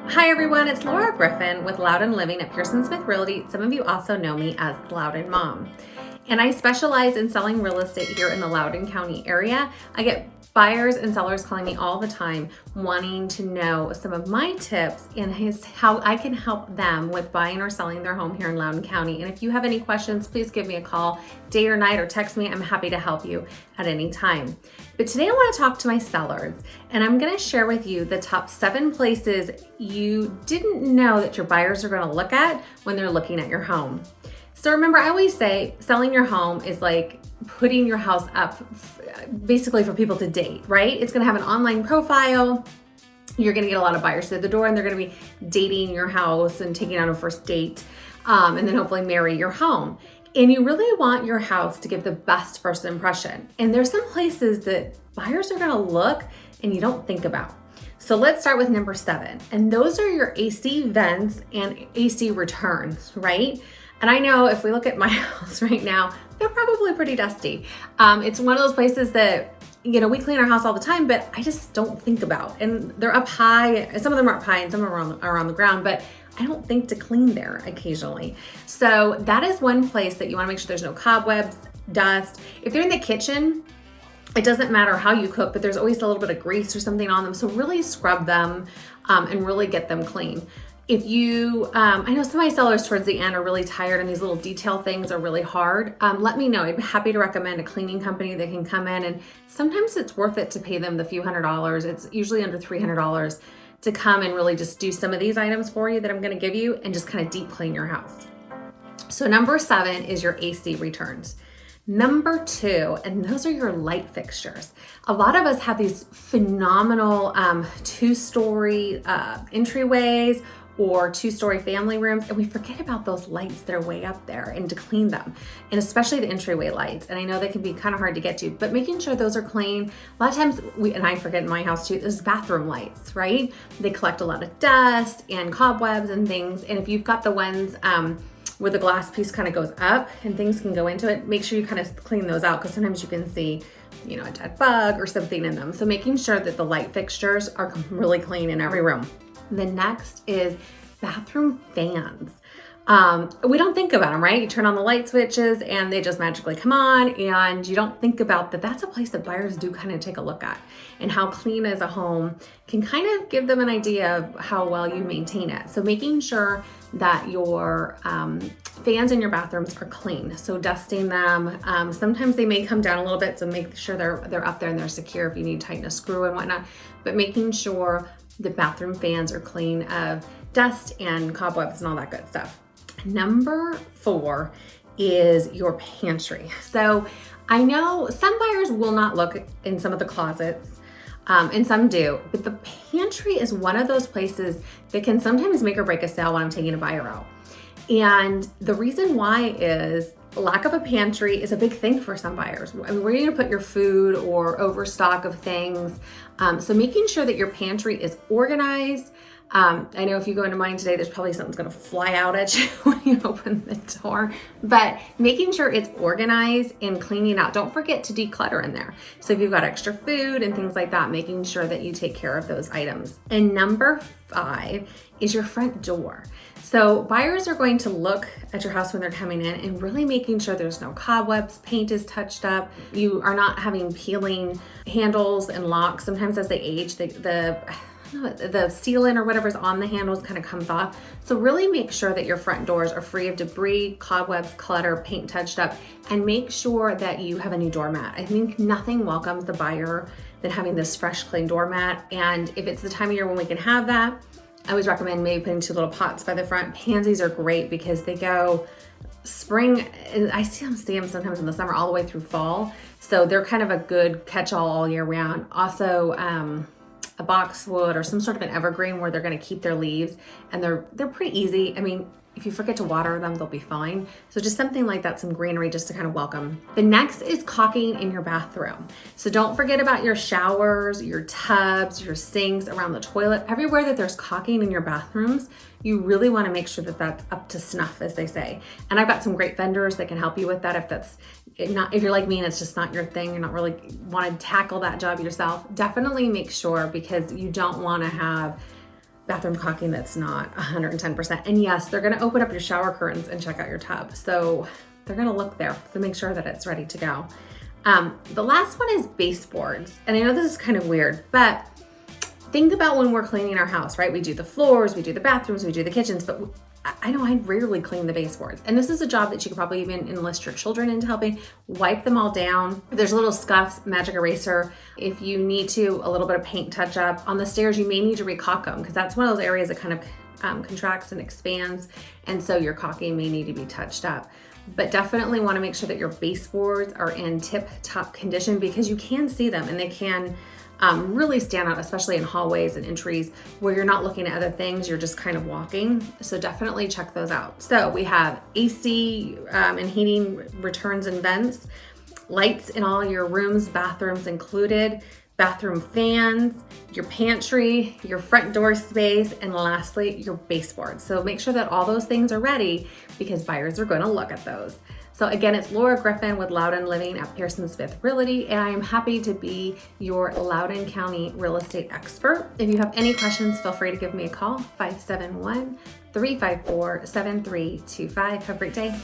Hi everyone, it's Laura Griffin with Loudoun Living at Pearson Smith Realty. Some of you also know me as Loudoun Mom. And I specialize in selling real estate here in the Loudoun County area. I get buyers and sellers calling me all the time wanting to know some of my tips and how I can help them with buying or selling their home here in Loudoun County. And if you have any questions, please give me a call day or night or text me. I'm happy to help you at any time. But today I want to talk to my sellers, and I'm going to share with you the top 7 places you didn't know that your buyers are going to look at when they're looking at your home. So remember, I always say selling your home is like putting your house up basically for people to date, right? It's going to have an online profile. You're going to get a lot of buyers through the door, and they're going to be dating your house and taking out a first date, and then hopefully marry your home. And you really want your house to give the best first impression. And there's some places that buyers are going to look and you don't think about. So let's start with number 7. And those are your AC vents and AC returns, right? And I know if we look at my house right now, they're probably pretty dusty. It's one of those places that, we clean our house all the time, but I just don't think about. And they're up high. Some of them are up high and some of them are on the ground, but I don't think to clean there occasionally. So that is one place that you want to make sure there's no cobwebs, dust. If they're in the kitchen, it doesn't matter how you cook, but there's always a little bit of grease or something on them. So really scrub them and really get them clean. If you, I know some of my sellers towards the end are really tired and these little detail things are really hard, let me know. I'd be happy to recommend a cleaning company that can come in, and sometimes it's worth it to pay them the few $100s. It's usually under $300 to come and really just do some of these items for you that I'm going to give you and just kind of deep clean your house. So number 7 is your AC returns. Number 2, and those are your light fixtures. A lot of us have these phenomenal 2-story entryways or 2-story family rooms, and we forget about those lights that are way up there and to clean them, and especially the entryway lights. And I know they can be kind of hard to get to, but making sure those are clean. A lot of times, and I forget in my house too, there's bathroom lights, right? They collect a lot of dust and cobwebs and things, and if you've got the ones where the glass piece kind of goes up and things can go into it, make sure you kind of clean those out, because sometimes you can see a dead bug or something in them. So making sure that the light fixtures are really clean in every room. The next is bathroom fans. We don't think about them, right? You turn on the light switches and they just magically come on, and you don't think about that. That's a place that buyers do kind of take a look at, and how clean as a home can kind of give them an idea of how well you maintain it. So making sure that your fans in your bathrooms are clean. So dusting them. Sometimes they may come down a little bit, so make sure they're up there and they're secure if you need to tighten a screw and whatnot. But making sure the bathroom fans are clean of dust and cobwebs and all that good stuff. Number 4 is your pantry. So I know some buyers will not look in some of the closets, and some do, but the pantry is one of those places that can sometimes make or break a sale when I'm taking a buyer out. And the reason why is lack of a pantry is a big thing for some buyers. I mean, where are you gonna put your food or overstock of things? So making sure that your pantry is organized. I know if you go into mine today, there's probably something's gonna fly out at you when you open the door, but making sure it's organized and cleaning out. Don't forget to declutter in there. So if you've got extra food and things like that, making sure that you take care of those items. And number 5 is your front door. So buyers are going to look at your house when they're coming in and really making sure there's no cobwebs, paint is touched up, you are not having peeling handles and locks. Sometimes as they age, the sealant or whatever's on the handles kind of comes off. So really make sure that your front doors are free of debris, cobwebs, clutter, paint touched up, and make sure that you have a new doormat. I think nothing welcomes the buyer than having this fresh, clean doormat. And if it's the time of year when we can have that, I always recommend maybe putting 2 little pots by the front. Pansies are great because they go spring, and I see them sometimes in the summer all the way through fall. So they're kind of a good catch-all all year round. Also, a boxwood or some sort of an evergreen where they're going to keep their leaves, and they're pretty easy. I mean, if you forget to water them, they'll be fine. So just something like that, some greenery just to kind of welcome. The next is caulking in your bathroom. So don't forget about your showers, your tubs, your sinks, around the toilet, everywhere that there's caulking in your bathrooms. You really want to make sure that that's up to snuff, as they say. And I've got some great vendors that can help you with that if you're like me and it's just not your thing, you're not really want to tackle that job yourself. Definitely make sure, because you don't want to have bathroom caulking that's not 110%. And yes, they're gonna open up your shower curtains and check out your tub. So they're gonna look there to make sure that it's ready to go. The last one is baseboards. And I know this is kind of weird, but think about when we're cleaning our house, right? We do the floors, we do the bathrooms, we do the kitchens, but I know I rarely clean the baseboards. And this is a job that you could probably even enlist your children into helping. Wipe them all down. If there's little scuffs, magic eraser. If you need to, a little bit of paint touch up. On the stairs, you may need to recaulk them because that's one of those areas that kind of contracts and expands. And so your caulking may need to be touched up. But definitely want to make sure that your baseboards are in tip-top condition because you can see them and they can really stand out, especially in hallways and entries where you're not looking at other things, you're just kind of walking. So definitely check those out. So we have AC and heating returns and vents, lights in all your rooms, bathrooms included, bathroom fans, your pantry, your front door space, and lastly, your baseboards. So make sure that all those things are ready because buyers are going to look at those. So again, it's Laura Griffin with Loudoun Living at Pearson Smith Realty, and I am happy to be your Loudoun County real estate expert. If you have any questions, feel free to give me a call, 571-354-7325. Have a great day.